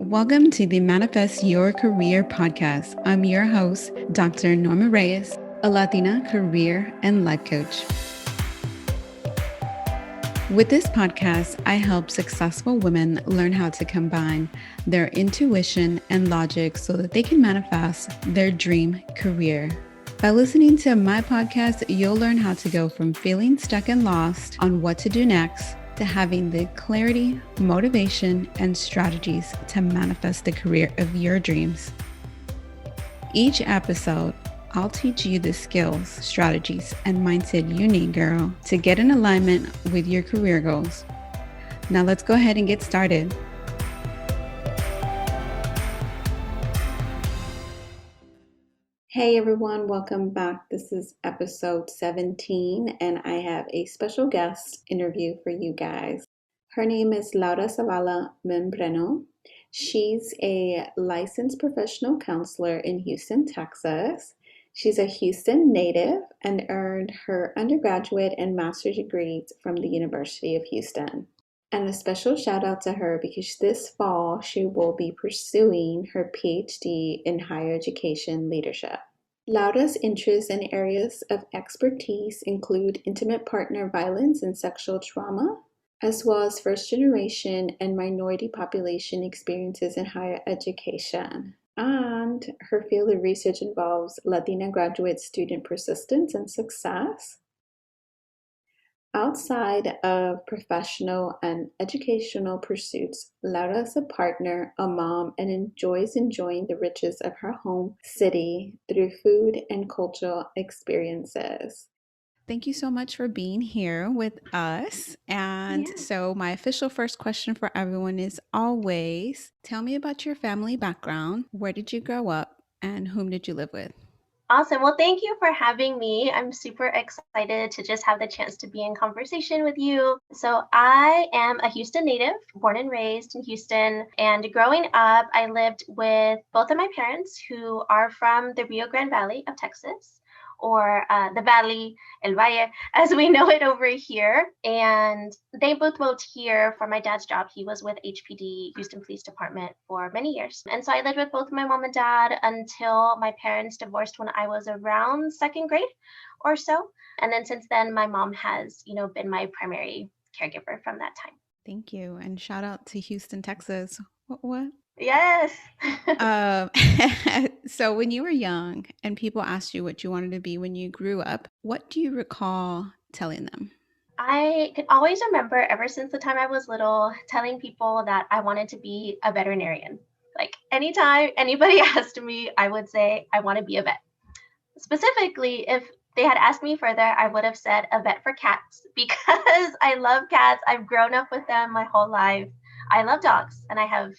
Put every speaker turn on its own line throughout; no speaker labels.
Welcome to the Manifest Your Career podcast. I'm your host, Dr. Norma Reyes, a Latina career and life coach. With this podcast, I help successful women learn how to combine their intuition and logic so that they can manifest their dream career. By listening to my podcast, you'll learn how to go from feeling stuck and lost on what to do next to having the clarity, motivation, and strategies to manifest the career of your dreams. Each episode, I'll teach you the skills, strategies, and mindset you need, girl, to get in alignment with your career goals. Now let's go ahead and get started. Hey everyone, welcome back. This is episode 17, and I have a special guest interview for you guys. Her name is Laura Zavala-Membreno. She's a licensed professional counselor in Houston, Texas. She's a Houston native and earned her undergraduate and master's degrees from the University of Houston. And a special shout out to her because this fall she will be pursuing her PhD in higher education leadership. Laura's interests and areas of expertise include intimate partner violence and sexual trauma, as well as first generation and minority population experiences in higher education. And her field of research involves Latina graduate student persistence and success. Outside of professional and educational pursuits, Laura is a partner, a mom, and enjoys enjoying the riches of her home city through food and cultural experiences. Thank you so much for being here with us. And so my official first question for everyone is always, tell me about your family background. Where did you grow up and whom did you live with?
Awesome. Well, thank you for having me. I'm super excited to just have the chance to be in conversation with you. So I am a Houston native, born and raised in Houston. And growing up, I lived with both of my parents who are from the Rio Grande Valley of Texas, or the Valley, El Valle, as we know it over here. And they both moved here for my dad's job. He was with HPD, Houston Police Department, for many years. And so I lived with both my mom and dad until my parents divorced when I was around second grade or so. And then since then, my mom has, been my primary caregiver from that time.
Thank you. And shout out to Houston, Texas. What?
Yes.
So when you were young and people asked you what you wanted to be when you grew up, what do you recall telling them?
I can always remember ever since the time I was little telling people that I wanted to be a veterinarian. Like anytime anybody asked me, I would say I want to be a vet. Specifically, if they had asked me further, I would have said a vet for cats because I love cats. I've grown up with them my whole life. I love dogs and I have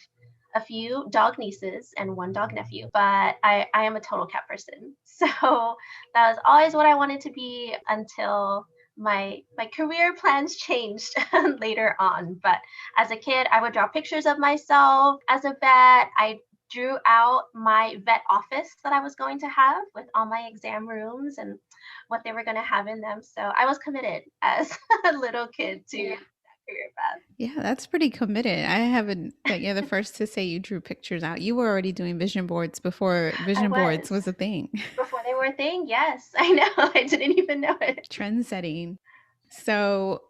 a few dog nieces and one dog nephew, but I am a total cat person. So that was always what I wanted to be until my career plans changed later on. But as a kid, I would draw pictures of myself as a vet. I drew out my vet office that I was going to have with all my exam rooms and what they were going to have in them. So I was committed as a little kid to that career path.
Yeah, that's pretty committed. I haven't, but you're the first to say you drew pictures out. You were already doing vision boards before vision boards was a thing.
Before they were a thing, yes. I know. I didn't even know it.
Trend setting. So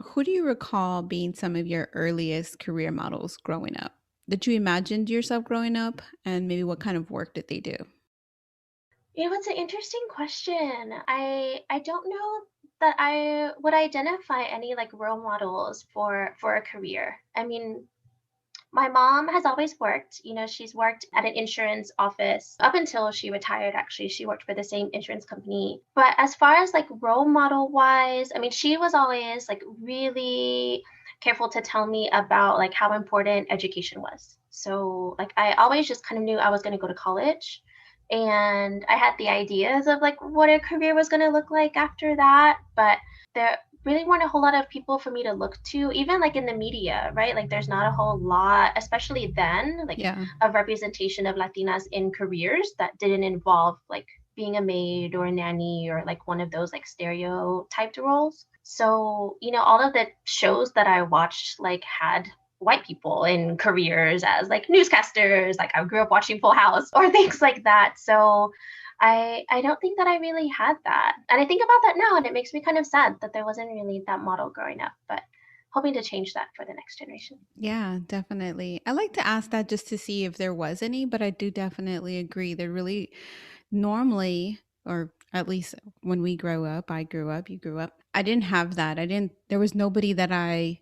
who do you recall being some of your earliest career models growing up? Did you imagine yourself growing up, and maybe what kind of work did they do?
It's an interesting question. I don't know that I would identify any like role models for a career. I mean, my mom has always worked. She's worked at an insurance office up until she retired, actually. She worked for the same insurance company. But as far as like role model wise, I mean, she was always like really careful to tell me about like how important education was. So like I always just kind of knew I was going to go to college. And I had the ideas of like what a career was going to look like after that. But there really weren't a whole lot of people for me to look to, even like in the media, right? Like there's not a whole lot, especially then, like of representation of Latinas in careers that didn't involve like being a maid or a nanny or like one of those like stereotyped roles. So, all of the shows that I watched like had white people in careers as like newscasters. Like I grew up watching Full House or things like that. So I don't think that I really had that. And I think about that now and it makes me kind of sad that there wasn't really that model growing up, but hoping to change that for the next generation.
Yeah, definitely. I like to ask that just to see if there was any, but I do definitely agree. They're really normally, or at least when we grow up, I grew up, you grew up, I didn't have that. There was nobody that I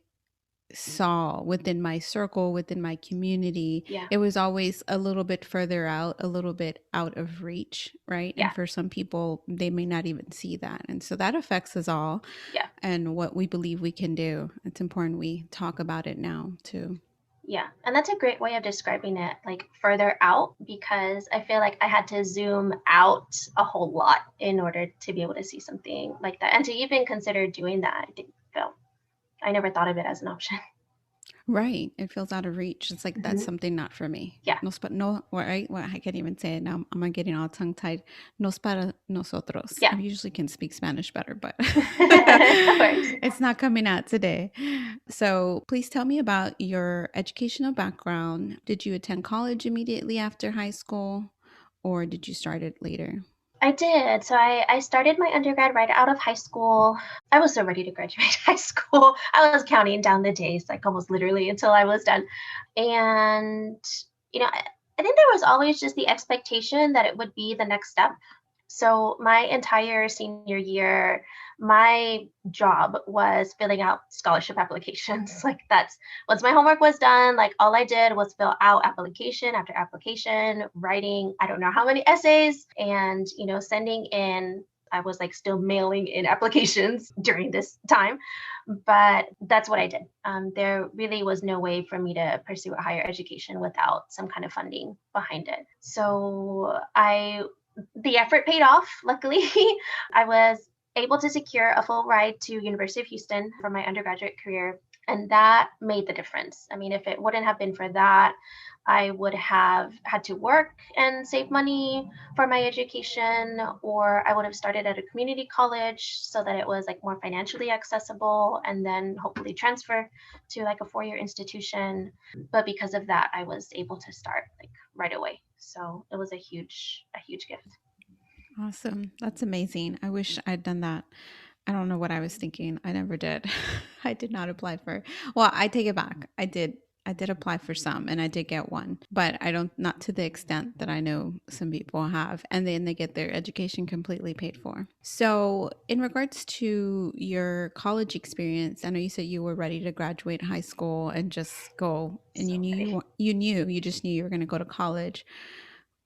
saw within my circle, within my community.
Yeah.
It was always a little bit further out, a little bit out of reach, right?
Yeah.
And for some people, they may not even see that. And so that affects us all
Yeah.
and what we believe we can do. It's important we talk about it now, too.
Yeah, and that's a great way of describing it, like further out, because I feel like I had to zoom out a whole lot in order to be able to see something like that. And to even consider doing that, I think, Phil, I never thought of it as an option.
Right. It feels out of reach. It's like that's
Hmm.
something not for me.
Yeah,
No, right? Well, I can't even say it now. I'm getting all tongue tied. Nos para nosotros.
yeah.
I usually can speak Spanish better, but
That works.
it's not coming out today. So please tell me about your educational background. Did you attend college immediately after high school or did you start it later?
I did. So I started my undergrad right out of high school. I was so ready to graduate high school. I was counting down the days, like almost literally until I was done. And, I think there was always just the expectation that it would be the next step. So my entire senior year, my job was filling out scholarship applications. Like that's once my homework was done, like all I did was fill out application after application, writing I don't know how many essays and, sending in. I was like still mailing in applications during this time, but that's what I did. There really was no way for me to pursue a higher education without some kind of funding behind it. So the effort paid off, luckily. I was able to secure a full ride to University of Houston for my undergraduate career, and that made the difference. I mean, if it wouldn't have been for that, I would have had to work and save money for my education, or I would have started at a community college so that it was like more financially accessible and then hopefully transfer to like a four-year institution. But because of that, I was able to start like right away. So it was a huge gift.
Awesome. That's amazing. I wish I'd done that. I don't know what I was thinking. I never did. I did not apply for. Well, I take it back. I did apply for some and I did get one, but I don't not to the extent that I know some people have and then they get their education completely paid for. So, in regards to your college experience, I know you said you were ready to graduate high school and just go and
So ready.
you just knew you were going to go to college.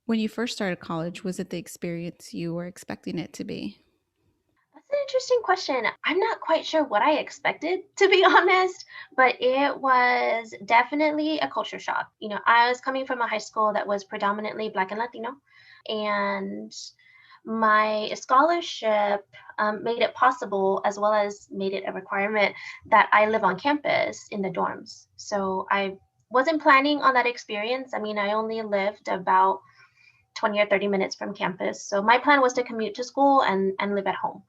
When you first started college, was it the experience you were expecting it to be?
That's an interesting question. I'm not quite sure what I expected, to be honest, but it was definitely a culture shock. I was coming from a high school that was predominantly Black and Latino, and my scholarship made it possible, as well as made it a requirement, that I live on campus in the dorms. So I wasn't planning on that experience. I mean, I only lived about 20 or 30 minutes from campus. So my plan was to commute to school and live at home.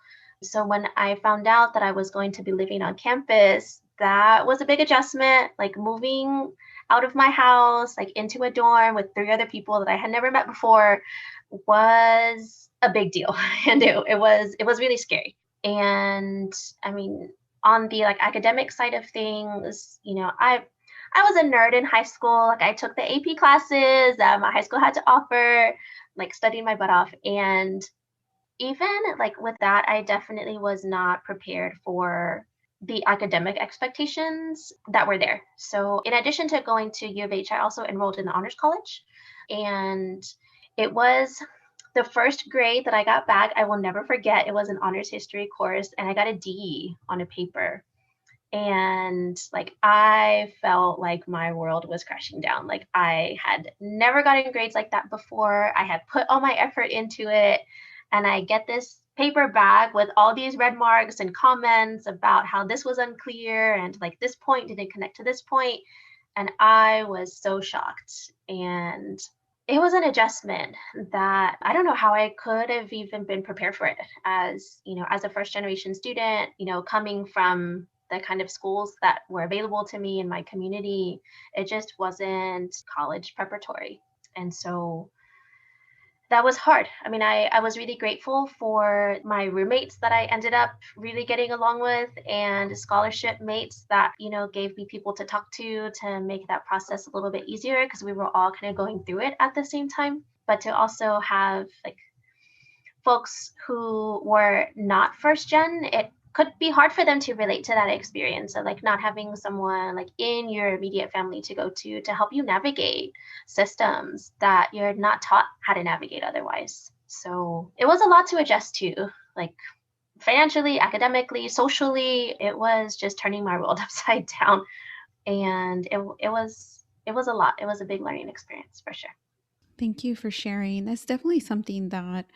So when I found out that I was going to be living on campus, that was a big adjustment, like moving out of my house, like into a dorm with three other people that I had never met before was a big deal. And it was really scary. And I mean, on the like academic side of things, I was a nerd in high school. Like I took the AP classes that my high school had to offer, like studying my butt off. And even like with that, I definitely was not prepared for the academic expectations that were there. So in addition to going to U of H, I also enrolled in the honors college. And it was the first grade that I got back. I will never forget. It was an honors history course, and I got a D on a paper, and like I felt like my world was crashing down. Like I had never gotten grades like that before. I had put all my effort into it, and I get this paper back with all these red marks and comments about how this was unclear and like this point didn't connect to this point, and I was so shocked. And it was an adjustment that I don't know how I could have even been prepared for it as, as a first generation student, coming from the kind of schools that were available to me in my community, it just wasn't college preparatory. And so that was hard. I mean, I was really grateful for my roommates that I ended up really getting along with, and scholarship mates that, gave me people to talk to make that process a little bit easier because we were all kind of going through it at the same time. But to also have like folks who were not first gen, it could be hard for them to relate to that experience of like not having someone like in your immediate family to go to help you navigate systems that you're not taught how to navigate otherwise. So it was a lot to adjust to, like financially, academically, socially. It was just turning my world upside down, and it was a lot. It was a big learning experience for sure.
Thank you for sharing. That's definitely something that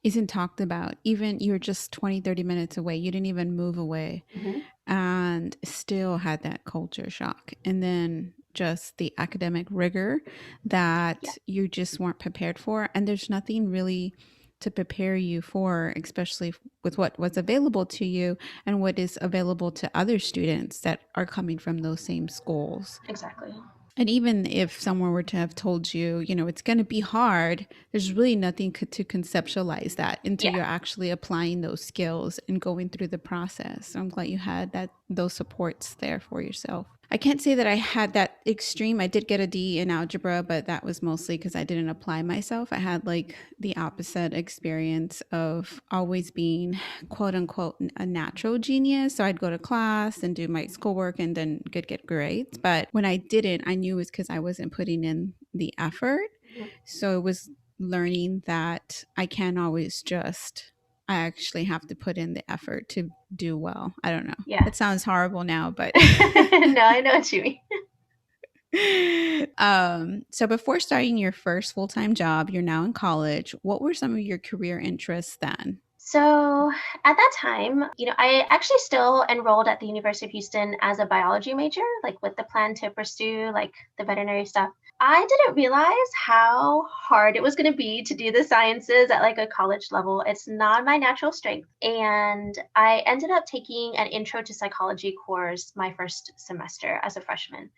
isn't talked about. Even you're just 20, 30 minutes away. You didn't even move away
Mm-hmm.
and still had that culture shock. And then just the academic rigor
Yeah,
that you just weren't prepared for. And there's nothing really to prepare you for, especially with what was available to you and what is available to other students that are coming from those same schools.
exactly.
And even if someone were to have told you, it's going to be hard, there's really nothing to conceptualize that until
Yeah,
you're actually applying those skills and going through the process. So I'm glad you had those supports there for yourself. I can't say that I had that extreme. I did get a D in algebra, but that was mostly because I didn't apply myself. I had like the opposite experience of always being quote unquote a natural genius. So I'd go to class and do my schoolwork and then get grades. But when I didn't, I knew it was because I wasn't putting in the effort.
mhm.
So it was learning that I can't always I actually have to put in the effort to do well. I don't know. It
Yes.
sounds horrible now, but
No, I know what you mean.
so before starting your first full-time job, you're now in college. What were some of your career interests then?
So at that time, I actually still enrolled at the University of Houston as a biology major, like with the plan to pursue like the veterinary stuff. I didn't realize how hard it was going to be to do the sciences at like a college level. It's not my natural strength. And I ended up taking an intro to psychology course my first semester as a freshman.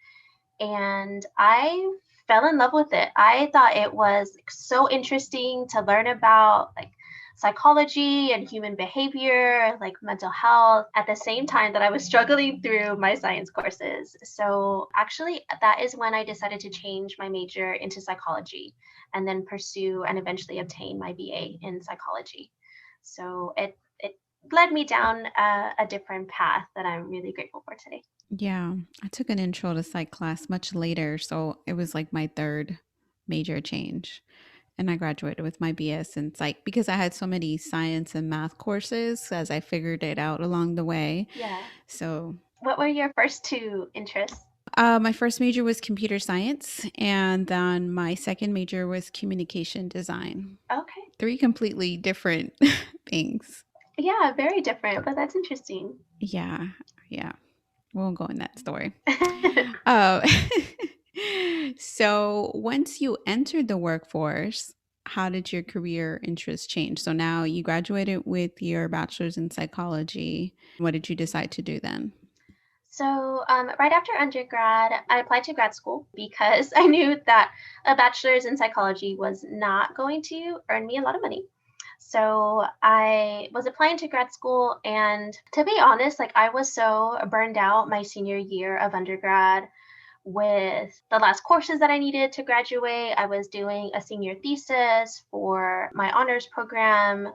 And I fell in love with it. I thought it was so interesting to learn about like psychology and human behavior, like mental health, at the same time that I was struggling through my science courses. So, actually, that is when I decided to change my major into psychology and then pursue and eventually obtain my BA in psychology. So, it led me down a different path that I'm really grateful for today.
Yeah, I took an intro to psych class much later, so it was like my third major change. And I graduated with my BS in psych because I had so many science and math courses as I figured it out along the way.
Yeah.
So,
What were your first two interests?
my first major was computer science, and then my second major was communication design.
Okay.
Three completely different things.
Yeah, very different, but that's interesting.
Yeah, yeah. We won't go in that story. Uh, so once you entered the workforce, how did your career interests change? So now you graduated with your bachelor's in psychology. What did you decide to do then?
So, right after undergrad, I applied to grad school because I knew that a bachelor's in psychology was not going to earn me a lot of money. So, I was applying to grad school, and to be honest, like I was so burned out my senior year of undergrad with the last courses that I needed to graduate. I was doing a senior thesis for my honors program.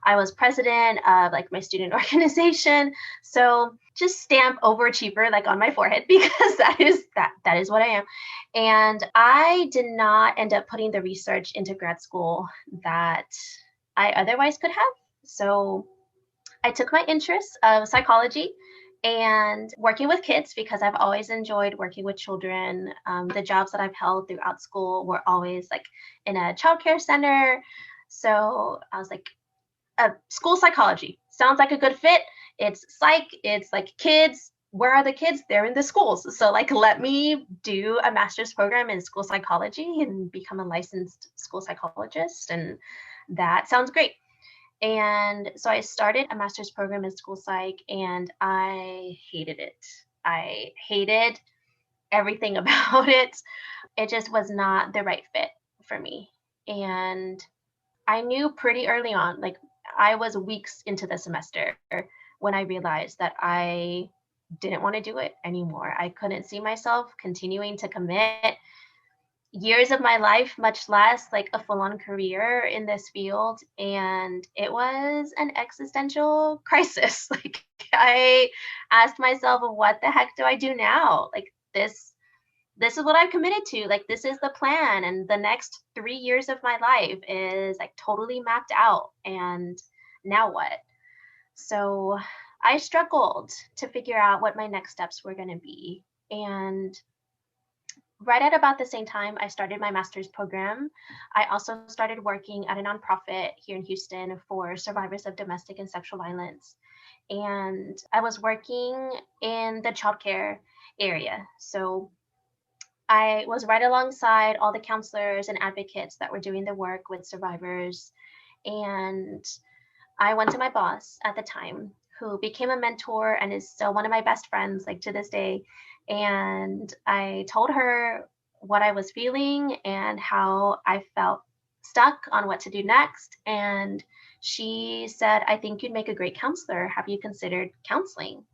I was president of like my student organization. So just stamp overachiever like on my forehead because that is what I am. And I did not end up putting the research into grad school that I otherwise could have. So I took my interests of psychology and working with kids because I've always enjoyed working with children. The jobs that I've held throughout school were always like in a childcare center. So I was like, school psychology sounds like a good fit. It's psych, it's like kids. Where are the kids? They're in the schools. So, like, let me do a master's program in school psychology and become a licensed school psychologist. And that sounds great. And so I started a master's program in school psych and I hated it. I hated everything about it. It just was not the right fit for me. And I knew pretty early on, like I was weeks into the semester when I realized that I didn't want to do it anymore. I couldn't see myself continuing to commit years of my life, much less like a full on career in this field. And it was an existential crisis. Like, I asked myself, what the heck do I do now? Like, this is what I've committed to. Like, this is the plan. And the next 3 years of my life is like totally mapped out. And now what? So I struggled to figure out what my next steps were going to be. And right at about the same time I started my master's program, I also started working at a nonprofit here in Houston for survivors of domestic and sexual violence. And I was working in the childcare area. So I was right alongside all the counselors and advocates that were doing the work with survivors. And I went to my boss at the time, who became a mentor and is still one of my best friends, like to this day. And I told her what I was feeling and how I felt stuck on what to do next. And she said, I think you'd make a great counselor. Have you considered counseling?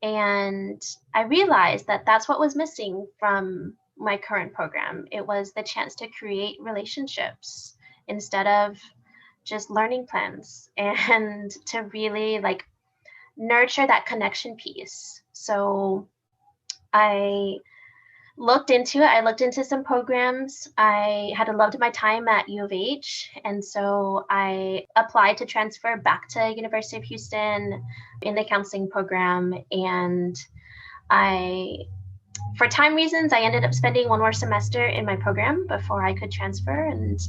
And I realized that that's what was missing from my current program. It was the chance to create relationships instead of just learning plans and to really like nurture that connection piece. So I looked into it. I looked into some programs. I had loved my time at U of H, and so I applied to transfer back to University of Houston in the counseling program. And I, for time reasons, I ended up spending one more semester in my program before I could transfer, and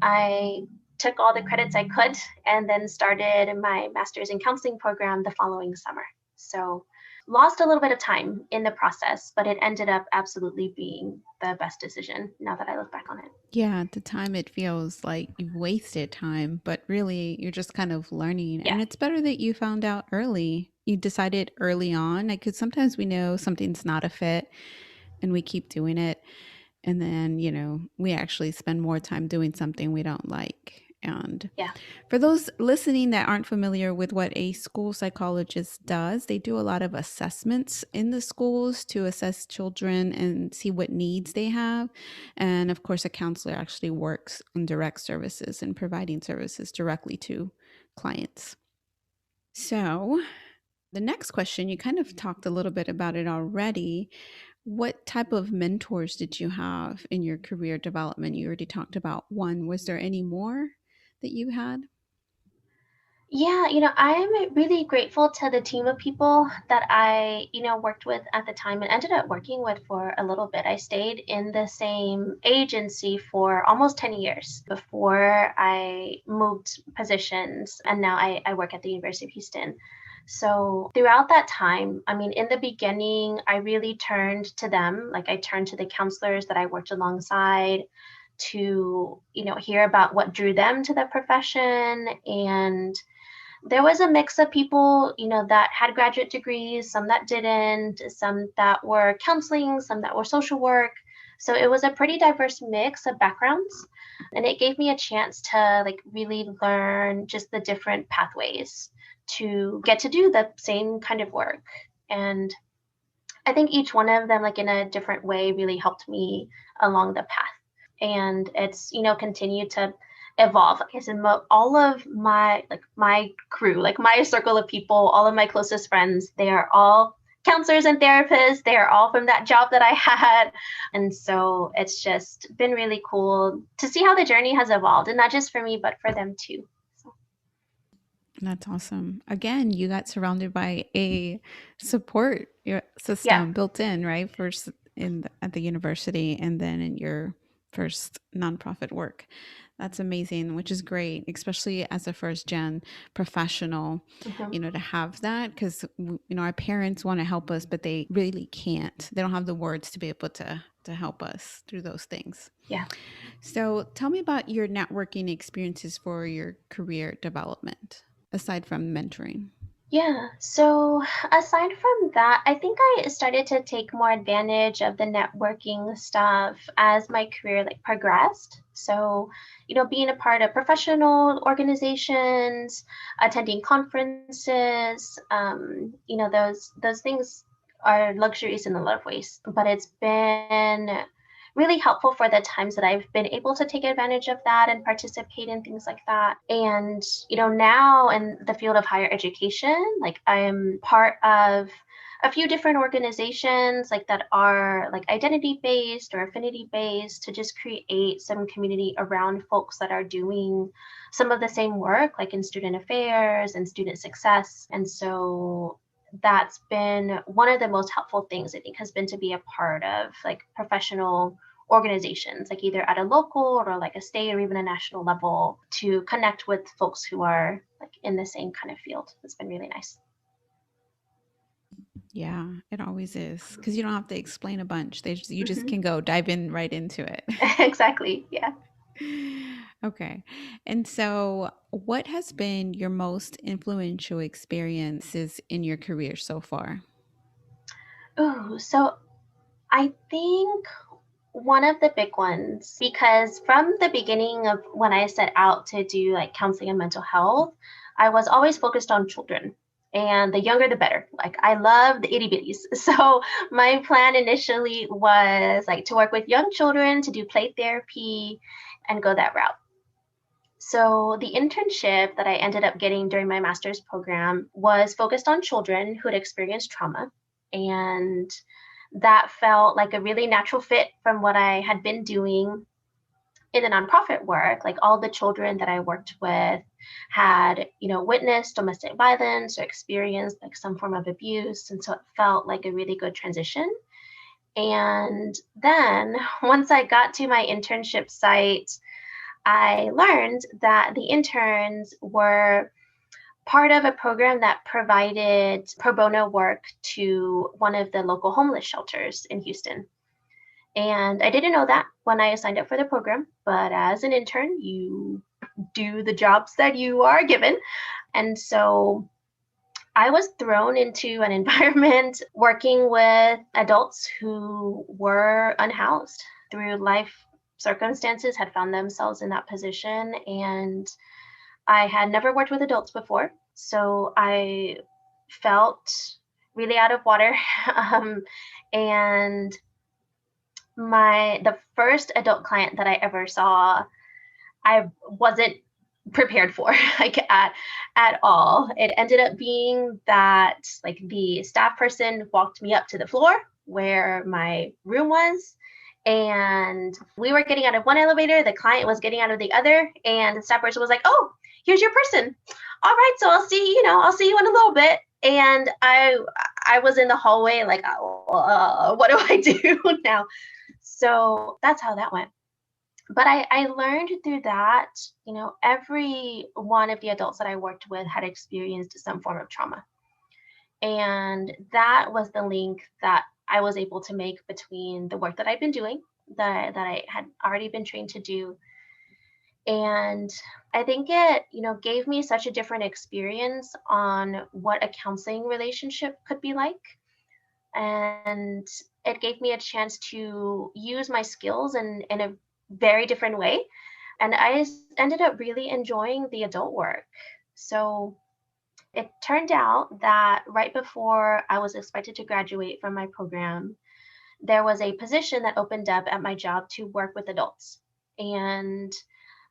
I took all the credits I could and then started my master's in counseling program the following summer. So lost a little bit of time in the process, but it ended up absolutely being the best decision now that I look back on it.
Yeah, at the time it feels like you've wasted time, but really you're just kind of learning.
Yeah.
And it's better that you found out early. You decided early on, like, because sometimes we know something's not a fit and we keep doing it. And then, we actually spend more time doing something we don't like. And
Yeah.
for those listening that aren't familiar with what a school psychologist does, they do a lot of assessments in the schools to assess children and see what needs they have. And of course, a counselor actually works on direct services and providing services directly to clients. So, the next question, you kind of talked a little bit about it already. What type of mentors did you have in your career development? You already talked about one. Was there any more that you had?
Yeah, I'm really grateful to the team of people that I, worked with at the time and ended up working with for a little bit. I stayed in the same agency for almost 10 years before I moved positions, and now I work at the University of Houston. So throughout that time, I mean, in the beginning, I really turned to them. Like, I turned to the counselors that I worked alongside to, hear about what drew them to the profession. And there was a mix of people, that had graduate degrees, some that didn't, some that were counseling, some that were social work. So it was a pretty diverse mix of backgrounds. And it gave me a chance to like really learn just the different pathways to get to do the same kind of work. And I think each one of them, like in a different way, really helped me along the path. And it's, continued to evolve. Like I said, all of my crew, like my circle of people, all of my closest friends, they are all counselors and therapists. They are all from that job that I had. And so it's just been really cool to see how the journey has evolved, and not just for me, but for them too. So,
That's awesome. Again, you got surrounded by a support
yeah.
system built in, right? First at the university and then in your first nonprofit work. That's amazing, which is great, especially as a first gen professional,
Mhm.
to have that because, our parents want to help us, but they really can't. They don't have the words to be able to to help us through those things.
Yeah.
So tell me about your networking experiences for your career development, aside from mentoring.
Yeah. So aside from that, I think I started to take more advantage of the networking stuff as my career like progressed. So, being a part of professional organizations, attending conferences, those things are luxuries in a lot of ways. But it's been really helpful for the times that I've been able to take advantage of that and participate in things like that. And, now in the field of higher education, like I'm part of a few different organizations like that are like identity based or affinity based to just create some community around folks that are doing some of the same work like in student affairs and student success. And so that's been one of the most helpful things I think has been to be a part of like professional organizations, like either at a local or like a state or even a national level, to connect with folks who are like in the same kind of field. It's been really nice.
Yeah, it always is, because you don't have to explain a bunch. You just
Hmm.
can go dive in right into it.
Exactly. Yeah.
Okay. And so, what has been your most influential experiences in your career so far?
Ooh, so I think one of the big ones, because from the beginning of when I set out to do like counseling and mental health, I was always focused on children. And the younger, the better. Like, I love the itty bitties. So, my plan initially was like to work with young children, to do play therapy, and go that route. So, the internship that I ended up getting during my master's program was focused on children who had experienced trauma. And that felt like a really natural fit from what I had been doing in the nonprofit work. Like, all the children that I worked with had, witnessed domestic violence or experienced like some form of abuse. And so it felt like a really good transition. And then once I got to my internship site, I learned that the interns were part of a program that provided pro bono work to one of the local homeless shelters in Houston. And I didn't know that when I signed up for the program, but as an intern, you do the jobs that you are given. And so I was thrown into an environment working with adults who were unhoused through life circumstances, had found themselves in that position. And I had never worked with adults before. So I felt really out of water. And the first adult client that I ever saw, I wasn't prepared for like at all. It ended up being that like the staff person walked me up to the floor where my room was, and we were getting out of one elevator, the client was getting out of the other, and the staff person was like, "Oh, here's your person. All right, so I'll see you in a little bit." And I was in the hallway like, what do I do now? So that's how that went. But I learned through that, every one of the adults that I worked with had experienced some form of trauma. And that was the link that I was able to make between the work that I've been doing, that I had already been trained to do. And I think it, gave me such a different experience on what a counseling relationship could be like. And it gave me a chance to use my skills in a very different way. And ended up really enjoying the adult work. So it turned out that right before I was expected to graduate from my program, there was a position that opened up at my job to work with adults. And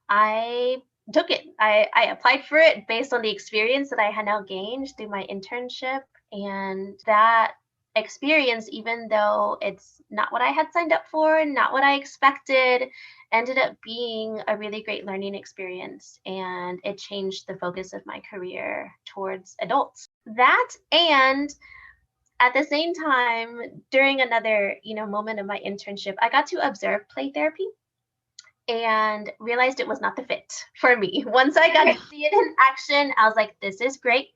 I took it. I applied for it based on the experience that I had now gained through my internship. And that experience, even though it's not what I had signed up for, not what I expected, ended up being a really great learning experience. And it changed the focus of my career towards adults. That, and at the same time, during another, moment of my internship, I got to observe play therapy and realized it was not the fit for me. Once I got to see it in action, I was like, this is great,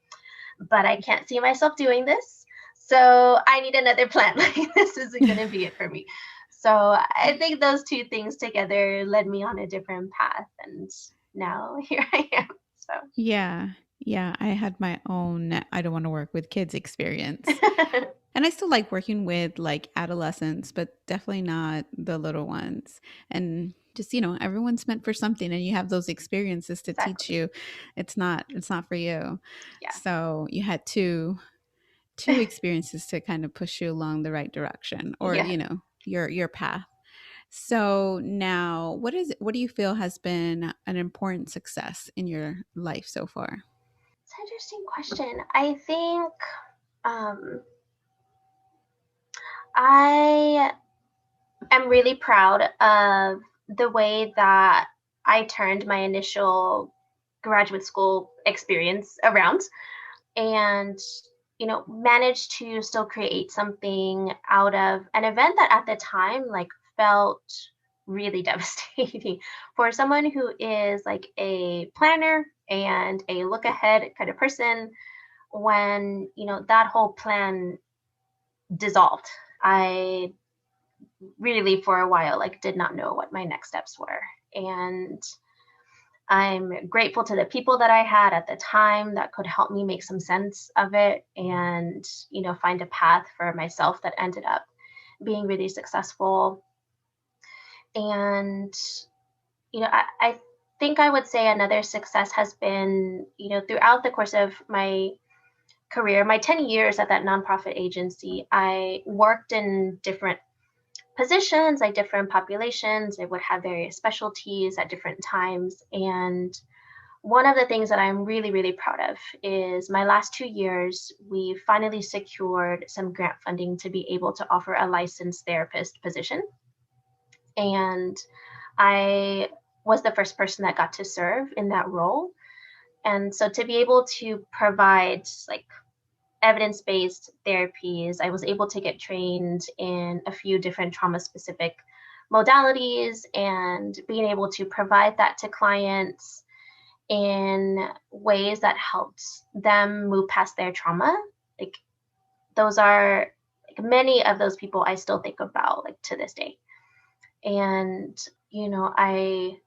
but I can't see myself doing this. So I need another plan. Like, this isn't going to be it for me. So I think those two things together led me on a different path. And now here I am. So,
Yeah. Yeah. I had my own I don't want to work with kids experience. And I still like working with like adolescents, but definitely not the little ones. And just, everyone's meant for something and you have those experiences to teach
exactly.
you. It's not for you.
Yeah.
So you had two experiences to kind of push you along the right direction or,
Yeah.
your path. So now what do you feel has been an important success in your life so far?
It's an interesting question. I think um, I am really proud of the way that I turned my initial graduate school experience around and managed to still create something out of an event that at the time like felt really devastating for someone who is like a planner and a look ahead kind of person. When that whole plan dissolved, I really for a while like did not know what my next steps were. And I'm grateful to the people that I had at the time that could help me make some sense of it and, find a path for myself that ended up being really successful. And, I think I would say another success has been, throughout the course of my career, my 10 years at that nonprofit agency, I worked in different positions, like different populations. I would have various specialties at different times. And one of the things that I'm really, really proud of is my last 2 years, we finally secured some grant funding to be able to offer a licensed therapist position. And I was the first person that got to serve in that role. And so to be able to provide like evidence based therapies, I was able to get trained in a few different trauma specific modalities and being able to provide that to clients in ways that helped them move past their trauma. Like those are like many of those people I still think about like to this day. And I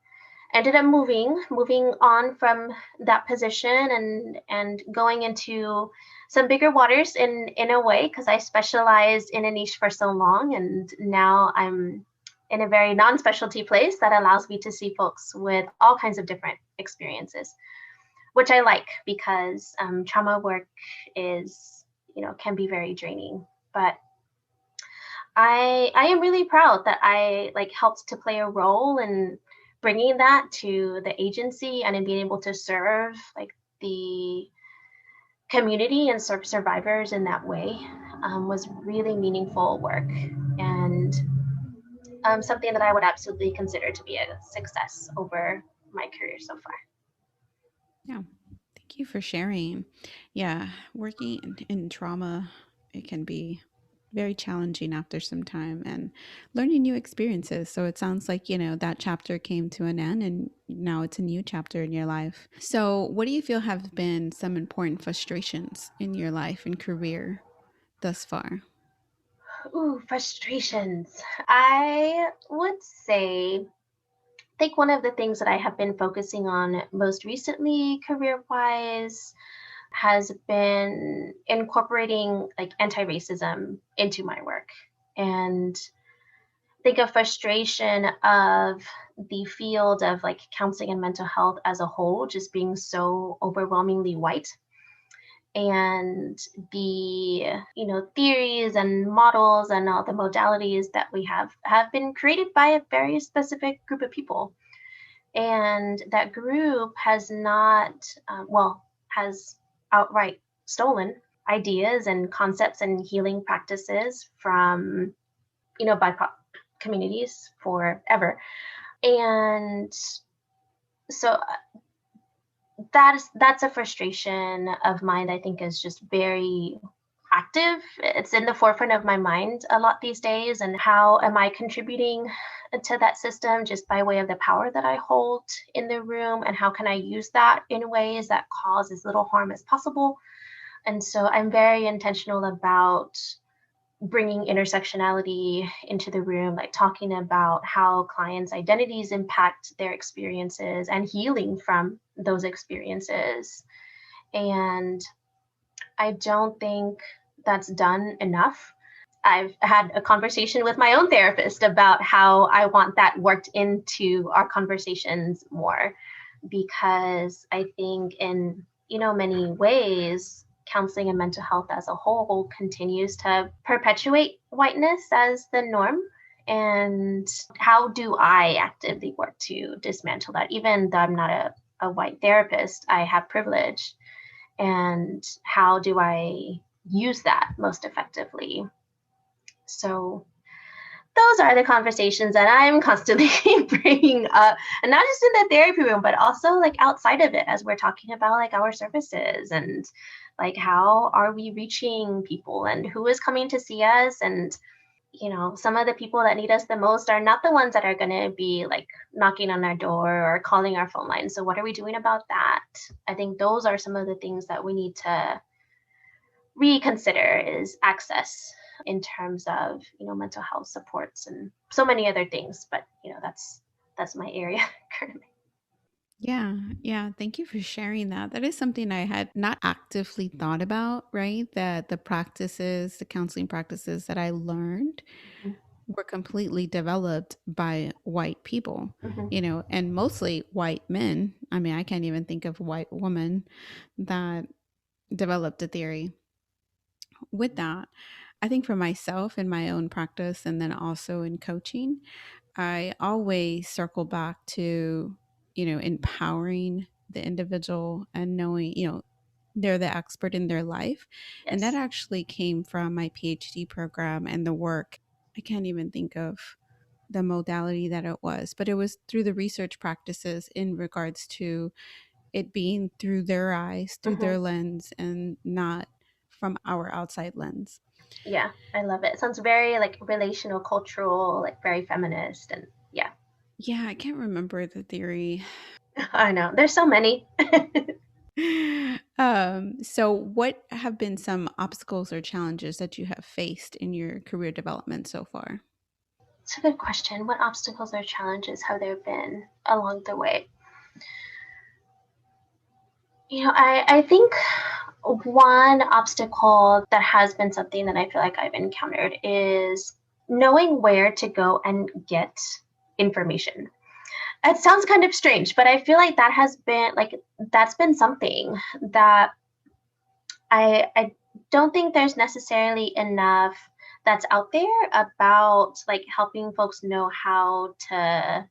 ended up moving on from that position and going into some bigger waters in a way because I specialized in a niche for so long, and now I'm in a very non-specialty place that allows me to see folks with all kinds of different experiences, which I like because trauma work is, can be very draining. But I am really proud that I like helped to play a role in bringing that to the agency and in being able to serve like the community and serve survivors in that way. Was really meaningful work and something that I would absolutely consider to be a success over my career so far.
Yeah. Thank you for sharing. Yeah, working in trauma, it can be very challenging after some time and learning new experiences. So it sounds like, that chapter came to an end and now it's a new chapter in your life. So, what do you feel have been some important frustrations in your life and career thus far?
Ooh, frustrations. I would say, I think one of the things that I have been focusing on most recently, career wise, has been incorporating like anti racism into my work. And I think a frustration of the field of like counseling and mental health as a whole just being so overwhelmingly white, and the theories and models and all the modalities that we have been created by a very specific group of people, and that group has not has outright stolen ideas and concepts and healing practices from BIPOC communities forever. And so that's a frustration of mine that I think is just very active. It's in the forefront of my mind a lot these days. And how am I contributing to that system just by way of the power that I hold in the room? And how can I use that in ways that cause as little harm as possible? And so I'm very intentional about bringing intersectionality into the room, like talking about how clients' identities impact their experiences and healing from those experiences. And I don't think that's done enough. I've had a conversation with my own therapist about how I want that worked into our conversations more, because I think in, many ways, counseling and mental health as a whole continues to perpetuate whiteness as the norm. And how do I actively work to dismantle that? Even though I'm not a white therapist, I have privilege. And how do I use that most effectively? So those are the conversations that I'm constantly bringing up, and not just in the therapy room, but also like outside of it, as we're talking about like our services and like how are we reaching people and who is coming to see us. And some of the people that need us the most are not the ones that are going to be like knocking on our door or calling our phone line. So what are we doing about that? I think those are some of the things that we need to reconsider, is access in terms of mental health supports and so many other things. But that's my area currently.
Yeah, yeah. Thank you for sharing that. That is something I had not actively thought about, right? That the practices, the counseling practices that I learned
Mhm,
were completely developed by white people,
mhm,
and mostly white men. I mean, I can't even think of a white woman that developed a theory with that. I think for myself in my own practice and then also in coaching, I always circle back to, empowering the individual and knowing, they're the expert in their life. And that
yes.
actually came from my PhD program and the work. I can't even think of the modality that it was, but it was through the research practices in regards to it being through their eyes, through
Hmm.
their lens, and not from our outside lens.
Yeah, I love it. It sounds very like relational, cultural, like very feminist. And yeah.
Yeah, I can't remember the theory.
I know there's so many.
So what have been some obstacles or challenges that you have faced in your career development so far?
It's a good question. What obstacles or challenges have there been along the way? I think one obstacle that has been something that I feel like I've encountered is knowing where to go and get information. It sounds kind of strange, but I feel like that's been something that I don't think there's necessarily enough that's out there about like helping folks know how to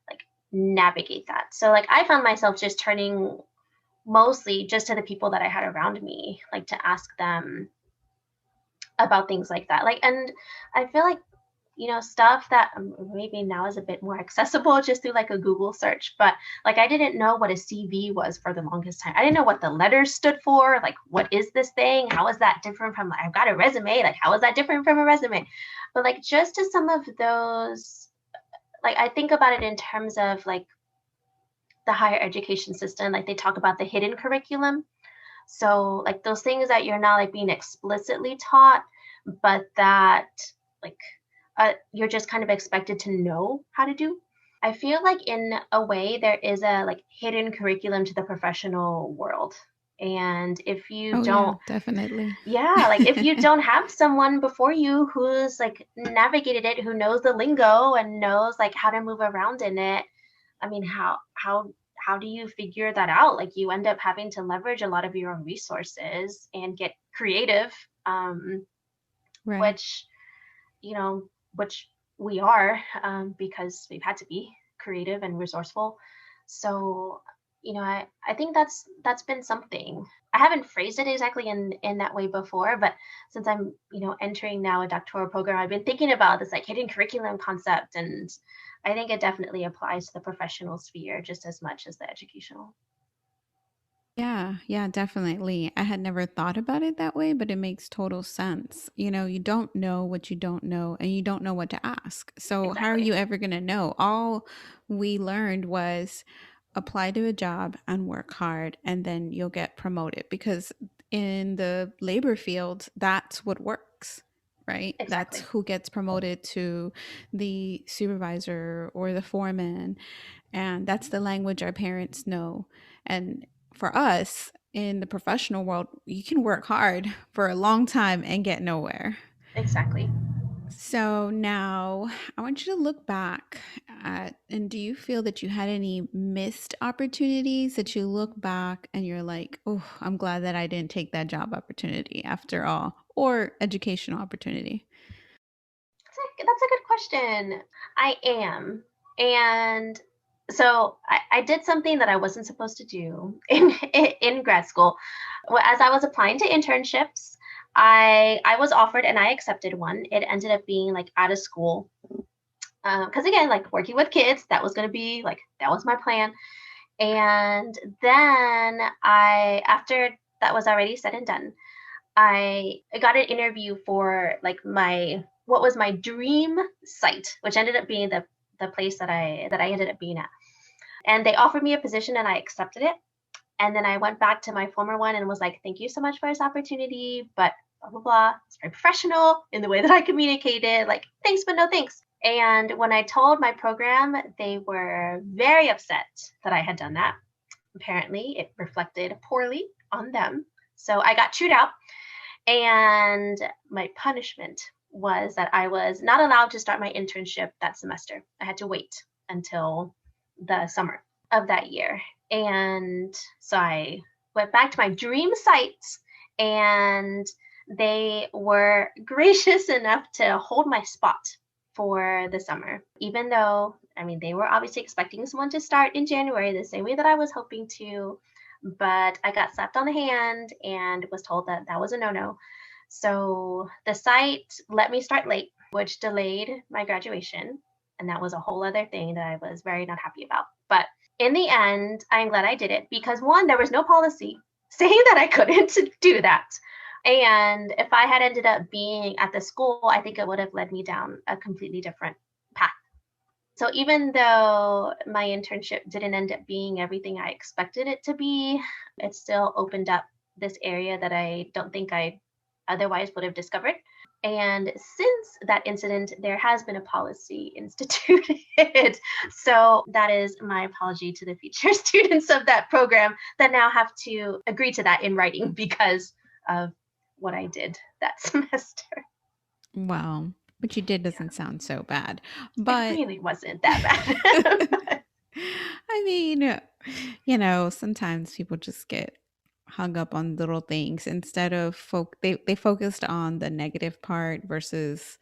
like navigate that. So like I found myself just turning mostly just to the people that I had around me, like to ask them about things like that. Like, and I feel like, stuff that maybe now is a bit more accessible just through like a Google search. But like, I didn't know what a CV was for the longest time. I didn't know what the letters stood for. Like, what is this thing? How is that different from, like, I've got a resume? Like, how is that different from a resume? But like, just to some of those, like, I think about it in terms of like the higher education system. Like, they talk about the hidden curriculum. So like those things that you're not like being explicitly taught, but that like you're just kind of expected to know how to do. I feel like in a way there is a like hidden curriculum to the professional world. And if you
Oh yeah,
don't,
definitely.
yeah, like if you don't have someone before you who's like navigated it, who knows the lingo and knows like how to move around in it, I mean, how do you figure that out? Like you end up having to leverage a lot of your own resources and get creative,
Right.
which which we are, because we've had to be creative and resourceful. So I think that's been something. I haven't phrased it exactly in that way before, but since I'm entering now a doctoral program, I've been thinking about this like hidden curriculum concept, and I think it definitely applies to the professional sphere just as much as the educational.
Yeah, yeah, definitely. I had never thought about it that way, but it makes total sense. You don't know what you don't know, and you don't know what to ask. So, how are
Exactly.
you ever going to know? All we learned was apply to a job and work hard, and then you'll get promoted because in the labor field, that's what works. right? That's
Exactly.
who gets promoted to the supervisor or the foreman. And that's the language our parents know. And for us in the professional world, you can work hard for a long time and get nowhere.
Exactly.
So now I want you to look back at, and do you feel that you had any missed opportunities that you look back and you're like, oh, I'm glad that I didn't take that job opportunity after all, or educational opportunity?
That's a good question. I am. And so I did something that I wasn't supposed to do in grad school. Well, as I was applying to internships, I was offered and I accepted one. It ended up being like out of school. Because again, like working with kids, that was going to be like, that was my plan. And then after that was already said and done, I got an interview for like what was my dream site, which ended up being the place that I ended up being at. And they offered me a position and I accepted it. And then I went back to my former one and was like, thank you so much for this opportunity, but blah blah blah. It's very professional in the way that I communicated, like thanks but no thanks. And when I told my program, they were very upset that I had done that. Apparently, it reflected poorly on them. So I got chewed out and my punishment was that I was not allowed to start my internship that semester. I had to wait until the summer of that year. And so I went back to my dream sites and they were gracious enough to hold my spot for the summer, even though, I mean, they were obviously expecting someone to start in January the same way that I was hoping to, but I got slapped on the hand and was told that that was a no no. So the site let me start late, which delayed my graduation. And that was a whole other thing that I was very not happy about. But in the end, I'm glad I did it because one, there was no policy saying that I couldn't do that. And if I had ended up being at the school, I think it would have led me down a completely different path. So even though my internship didn't end up being everything I expected it to be, it still opened up this area that I don't think I otherwise would have discovered. And since that incident, there has been a policy instituted. So that is my apology to the future students of that program that now have to agree to that in writing because of what I did that semester.
Wow. What you did doesn't
Yeah,
sound so bad.
it
But
really wasn't that bad.
I mean, sometimes people just get hung up on little things instead of they focused on the negative part versus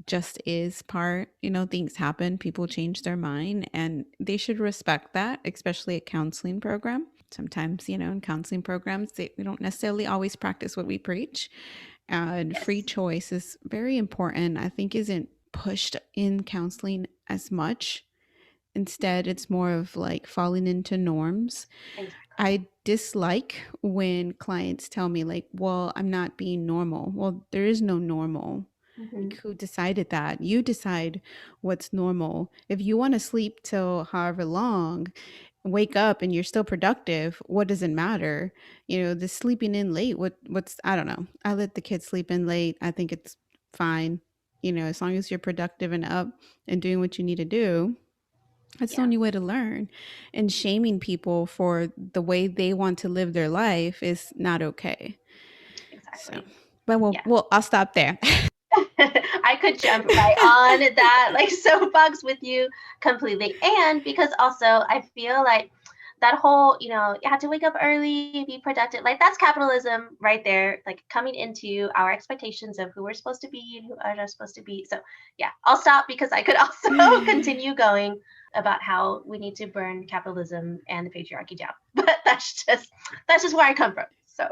just is part. Things happen, people change their mind, and they should respect that, especially a counseling program. Sometimes, in counseling programs, we don't necessarily always practice what we preach. And free
Yes,
choice is very important. I think isn't pushed in counseling as much. Instead, it's more of like falling into norms.
exactly.
I dislike when clients tell me, like, well, I'm not being normal. Well, there is no normal. Like,
Hmm.
who decided that? You decide what's normal. If you want to sleep till however long, wake up and you're still productive, what does it matter? The sleeping in late, what's I don't know. I let the kids sleep in late. I think it's fine. As long as you're productive and up and doing what you need to do, that's the
Yeah,
only way to learn. And shaming people for the way they want to live their life is not okay. So,
exactly.
but
Yeah.
I'll stop there.
I could jump right on that like soapbox with you completely. And because also I feel like that whole, you have to wake up early, be productive. Like that's capitalism right there, like coming into our expectations of who we're supposed to be and who are not supposed to be. So yeah, I'll stop because I could also continue going about how we need to burn capitalism and the patriarchy down. But that's just where I come from. So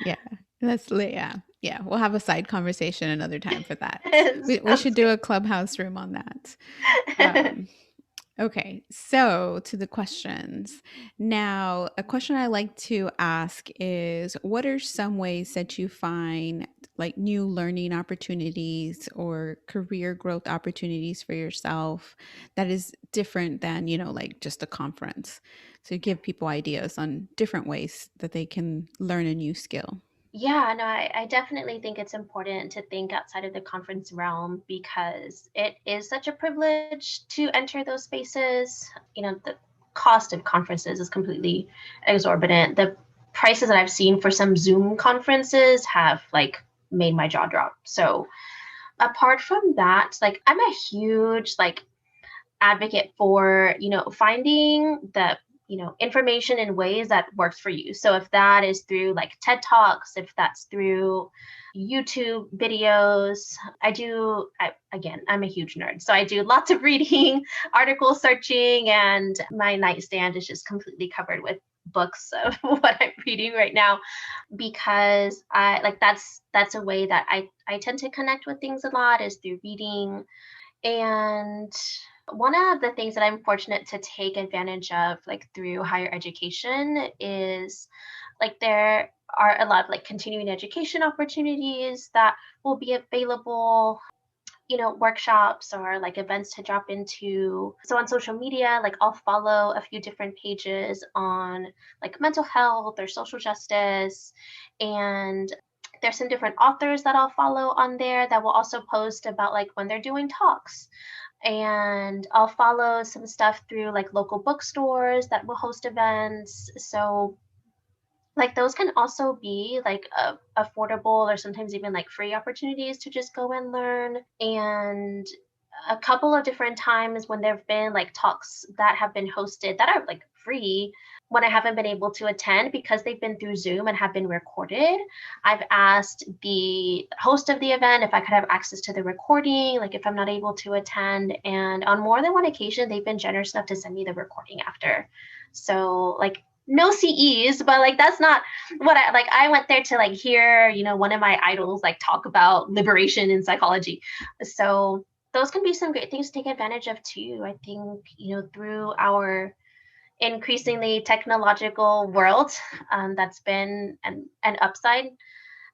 Yeah, yeah, yeah. We'll have a side conversation another time for that. We should
sounds
do a clubhouse room on that.
good.
Okay, so to the questions. Now, a question I like to ask is, what are some ways that you find like new learning opportunities or career growth opportunities for yourself that is different than, like just a conference? So give people ideas on different ways that they can learn a new skill.
Yeah, no, I definitely think it's important to think outside of the conference realm because it is such a privilege to enter those spaces. The cost of conferences is completely exorbitant. The prices that I've seen for some Zoom conferences have like made my jaw drop. So apart from that, like I'm a huge like advocate for, finding the, information in ways that works for you. So if that is through like TED Talks, if that's through YouTube videos, again, I'm a huge nerd. So I do lots of reading, article searching, and my nightstand is just completely covered with books of what I'm reading right now because I like that's a way that I tend to connect with things a lot is through reading. And one of the things that I'm fortunate to take advantage of, like through higher education, is like there are a lot of like continuing education opportunities that will be available, workshops or like events to drop into. So on social media, like I'll follow a few different pages on like mental health or social justice. And there's some different authors that I'll follow on there that will also post about like when they're doing talks. And I'll follow some stuff through like local bookstores that will host events. So like those can also be like affordable or sometimes even like free opportunities to just go and learn. And a couple of different times when there have been like talks that have been hosted that are like free, when I haven't been able to attend because they've been through Zoom and have been recorded, I've asked the host of the event if I could have access to the recording, like if I'm not able to attend. And on more than one occasion, they've been generous enough to send me the recording after. So like no CEs, but like that's not what I like. I went there to like hear, one of my idols like talk about liberation in psychology. So those can be some great things to take advantage of too. I think, through our increasingly technological world, that's been an upside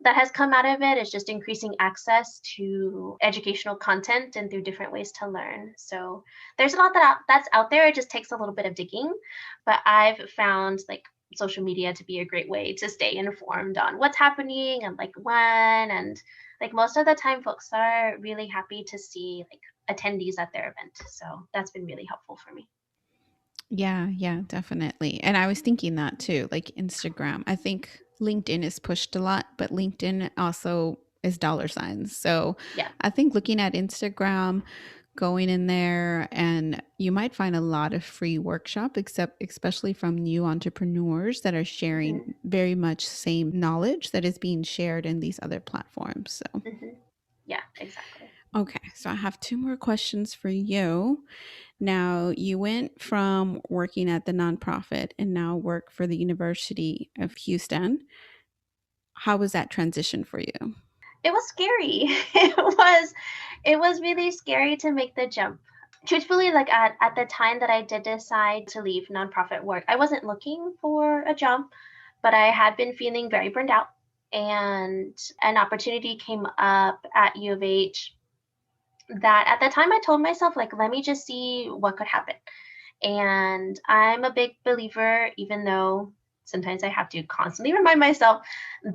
that has come out of it is just increasing access to educational content and through different ways to learn. So there's a lot that's out there. It just takes a little bit of digging, but I've found like social media to be a great way to stay informed on what's happening and like when. And like most of the time folks are really happy to see like attendees at their event. So that's been really helpful for me.
Yeah, yeah, definitely. And I was thinking that too, like Instagram. I think LinkedIn is pushed a lot, but LinkedIn also is dollar signs. So
Yeah.
I think looking at Instagram, going in there, and you might find a lot of free workshop, except especially from new entrepreneurs that are sharing
Hmm.
very much same knowledge that is being shared in these other platforms. So
Hmm. Yeah, exactly.
okay, so I have two more questions for you. Now, you went from working at the nonprofit and now work for the University of Houston. How was that transition for you?
It was scary. It was really scary to make the jump. Truthfully, like at the time that I did decide to leave nonprofit work, I wasn't looking for a job, but I had been feeling very burned out. And an opportunity came up at U of H that at the time I told myself, like, let me just see what could happen. And I'm a big believer, even though sometimes I have to constantly remind myself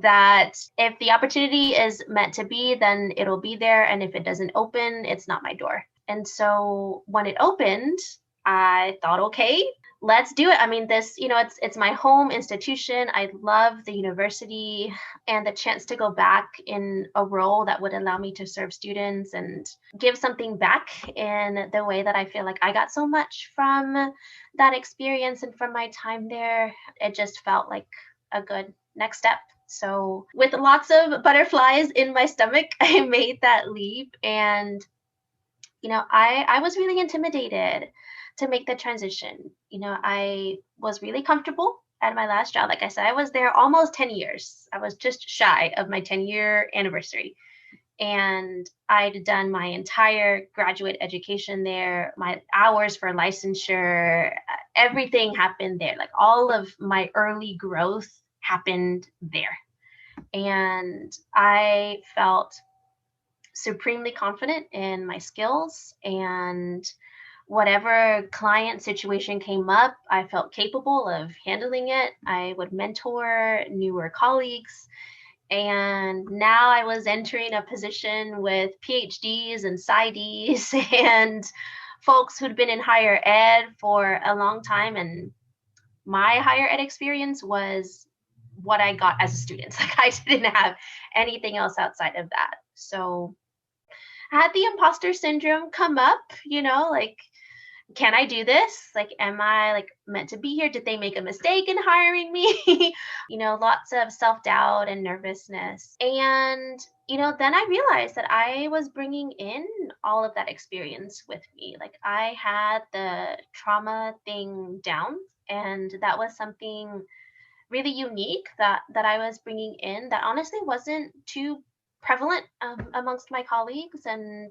that if the opportunity is meant to be, then it'll be there. And if it doesn't open, it's not my door. And so when it opened, I thought, okay, let's do it. I mean, this, it's my home institution. I love the university and the chance to go back in a role that would allow me to serve students and give something back in the way that I feel like I got so much from that experience and from my time there. It just felt like a good next step. So, with lots of butterflies in my stomach, I made that leap. And I was really intimidated to make the transition. I was really comfortable at my last job. Like I said, I was there almost 10 years. I was just shy of my 10-year anniversary. And I'd done my entire graduate education there, my hours for licensure, everything happened there. Like all of my early growth happened there. And I felt supremely confident in my skills, and whatever client situation came up, I felt capable of handling it. I would mentor newer colleagues, And now I was entering a position with PhDs and PsyDs and folks who'd been in higher ed for a long time. And my higher ed experience was what I got as a student. Like I didn't have anything else outside of that. So I had the imposter syndrome come up, like, can I do this? Like, am I like meant to be here? Did they make a mistake in hiring me? Lots of self doubt and nervousness. And, then I realized that I was bringing in all of that experience with me. Like, I had the trauma thing down, and that was something really unique that I was bringing in that honestly wasn't too prevalent amongst my colleagues. And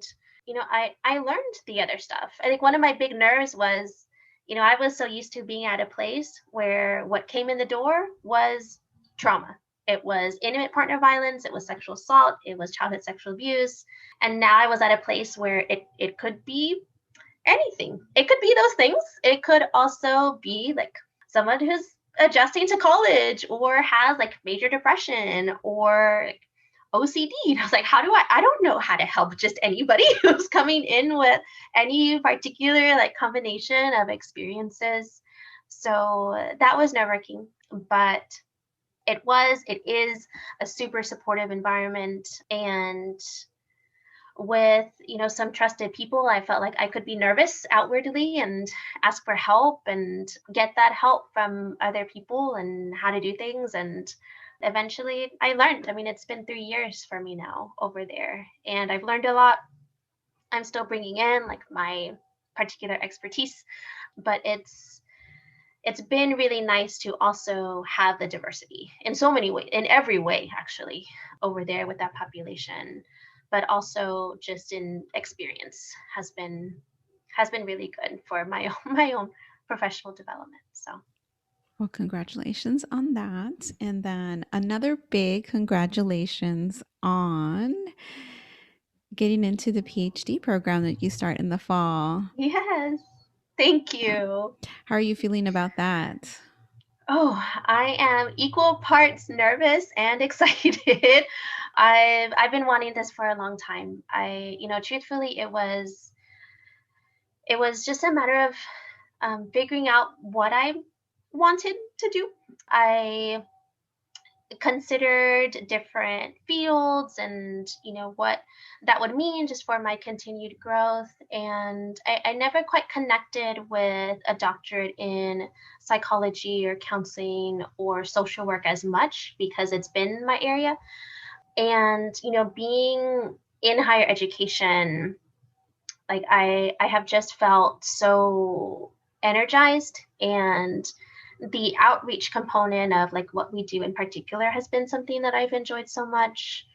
I learned the other stuff. I think one of my big nerves was, I was so used to being at a place where what came in the door was trauma. It was intimate partner violence, it was sexual assault, it was childhood sexual abuse. And now I was at a place where it could be anything. It could be those things. It could also be like someone who's adjusting to college or has like major depression or OCD. And I was like, I don't know how to help just anybody who's coming in with any particular like combination of experiences. So that was nerve-wracking, but it is a super supportive environment. And with some trusted people, I felt like I could be nervous outwardly and ask for help and get that help from other people and how to do things. And eventually I learned. I mean, it's been 3 years for me now over there, and I've learned a lot. I'm still bringing in like my particular expertise, but it's been really nice to also have the diversity in so many ways, in every way actually, over there with that population, but also just in experience has been really good for my own professional development. So
Well, congratulations on that. And then another big congratulations on getting into the PhD program that you start in the fall.
yes, thank
Yeah.
you.
How are you feeling about that?
Oh, I am equal parts nervous and excited. I've been wanting this for a long time. Truthfully, it was just a matter of figuring out what I wanted to do. I considered different fields and what that would mean just for my continued growth. And I never quite connected with a doctorate in psychology or counseling or social work as much because it's been my area. And being in higher education, like I have just felt so energized, and the outreach component of like what we do in particular has been something that I've enjoyed so much.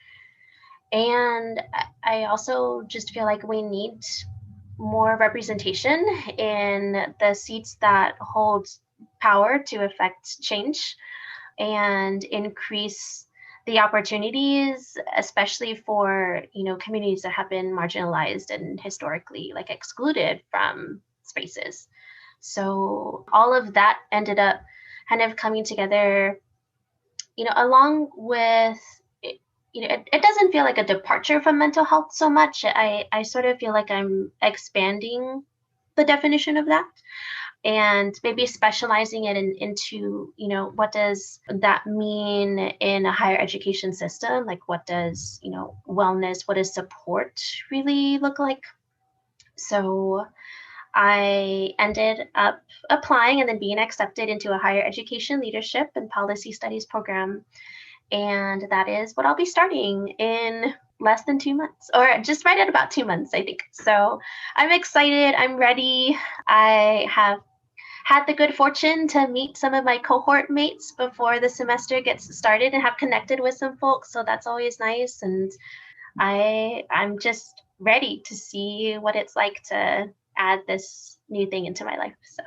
And I also just feel like we need more representation in the seats that hold power to affect change and increase the opportunities, especially for communities that have been marginalized and historically like excluded from spaces. So all of that ended up kind of coming together, along with it doesn't feel like a departure from mental health so much. I sort of feel like I'm expanding the definition of that and maybe specializing it into what does that mean in a higher education system, like what does wellness, what does support really look like. So I ended up applying and then being accepted into a higher education leadership and policy studies program, and that is what I'll be starting in less than 2 months, or just right at about 2 months, I think. So I'm excited, I'm ready. I have had the good fortune to meet some of my cohort mates before the semester gets started and have connected with some folks. So that's always nice. And I'm just ready to see what it's like to add this new thing into my life. So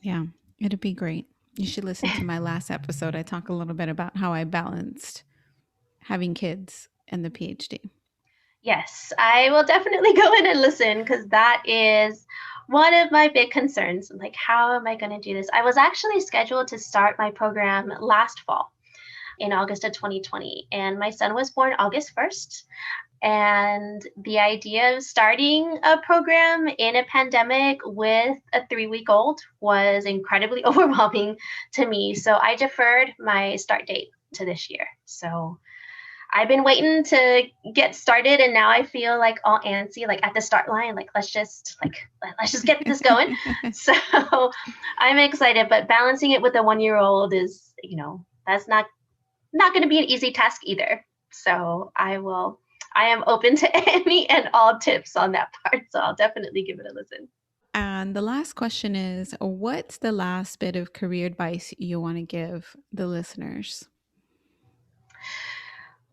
Yeah, it'd be great. You should listen to my last episode. I talk a little bit about how I balanced having kids and the PhD.
yes, I will definitely go in and listen, because that is one of my big concerns. Like, how am I going to do this? I was actually scheduled to start my program last fall. in August of 2020. And my son was born August 1st. And the idea of starting a program in a pandemic with a 3-week-old was incredibly overwhelming to me. So I deferred my start date to this year. So I've been waiting to get started, and now I feel like all antsy, like at the start line, like let's just get this going. So I'm excited, but balancing it with a 1-year-old is, that's not going to be an easy task either. So I am open to any and all tips on that part. So I'll definitely give it a listen.
And the last question is, what's the last bit of career advice you want to give the listeners?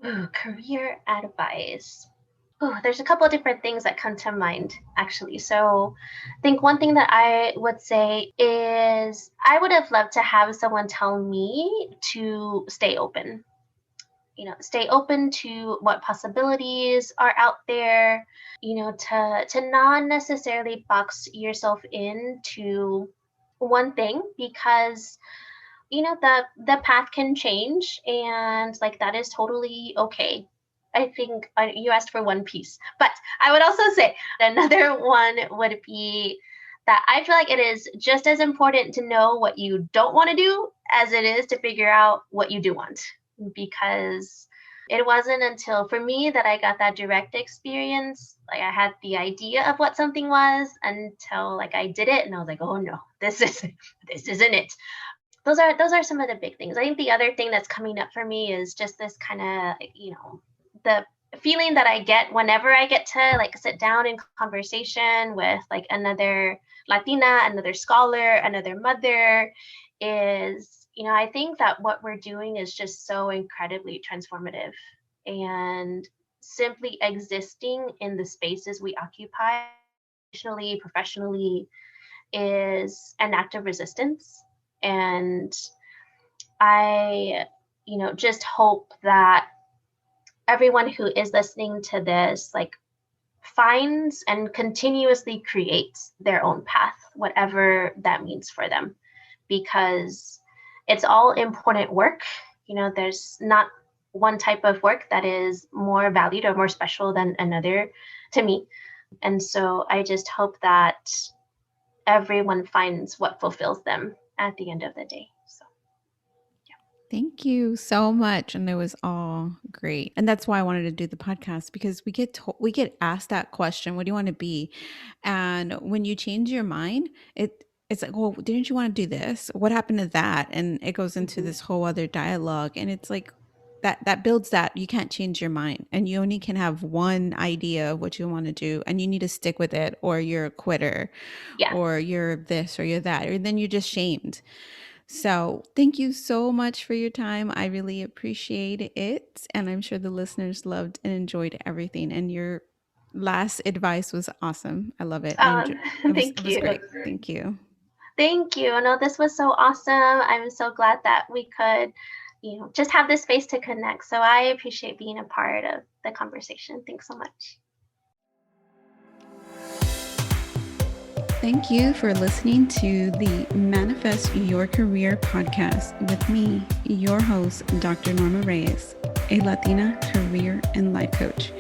Ooh, career advice. Ooh, there's a couple of different things that come to mind, actually. So I think one thing that I would say is I would have loved to have someone tell me to stay open. Stay open to what possibilities are out there, to not necessarily box yourself into one thing, because the path can change, and like that is totally okay. I think you asked for one piece, but I would also say another one would be that I feel like it is just as important to know what you don't want to do as it is to figure out what you do want, because it wasn't until for me that I got that direct experience. Like I had the idea of what something was until like I did it, and I was like, oh no, this isn't it. Those are some of the big things. I think the other thing that's coming up for me is just this kind of, the feeling that I get whenever I get to like sit down in conversation with like another Latina, another scholar, another mother is, I think that what we're doing is just so incredibly transformative, and simply existing in the spaces we occupy, professionally, is an act of resistance. And I, just hope that everyone who is listening to this, like, finds and continuously creates their own path, whatever that means for them, because it's all important work. There's not one type of work that is more valued or more special than another to me. And so I just hope that everyone finds what fulfills them at the end of the day. So, yeah.
Thank you so much. And it was all great. And that's why I wanted to do the podcast, because we get asked that question, what do you want to be? And when you change your mind, it's like, well, didn't you want to do this? What happened to that? And it goes into this whole other dialogue. And it's like that builds that you can't change your mind, and you only can have one idea of what you want to do, and you need to stick with it, or you're a quitter,
Yeah.
or you're this or you're that, or then you're just shamed. So thank you so much for your time. I really appreciate it. And I'm sure the listeners loved and enjoyed everything. And your last advice was awesome. I love it. It
Thank
was
you.
great. Thank you.
Thank you. No, this was so awesome. I'm so glad that we could, just have this space to connect. So I appreciate being a part of the conversation. Thanks so much.
Thank you for listening to the Manifest Your Career podcast with me, your host, Dr. Norma Reyes, a Latina career and life coach.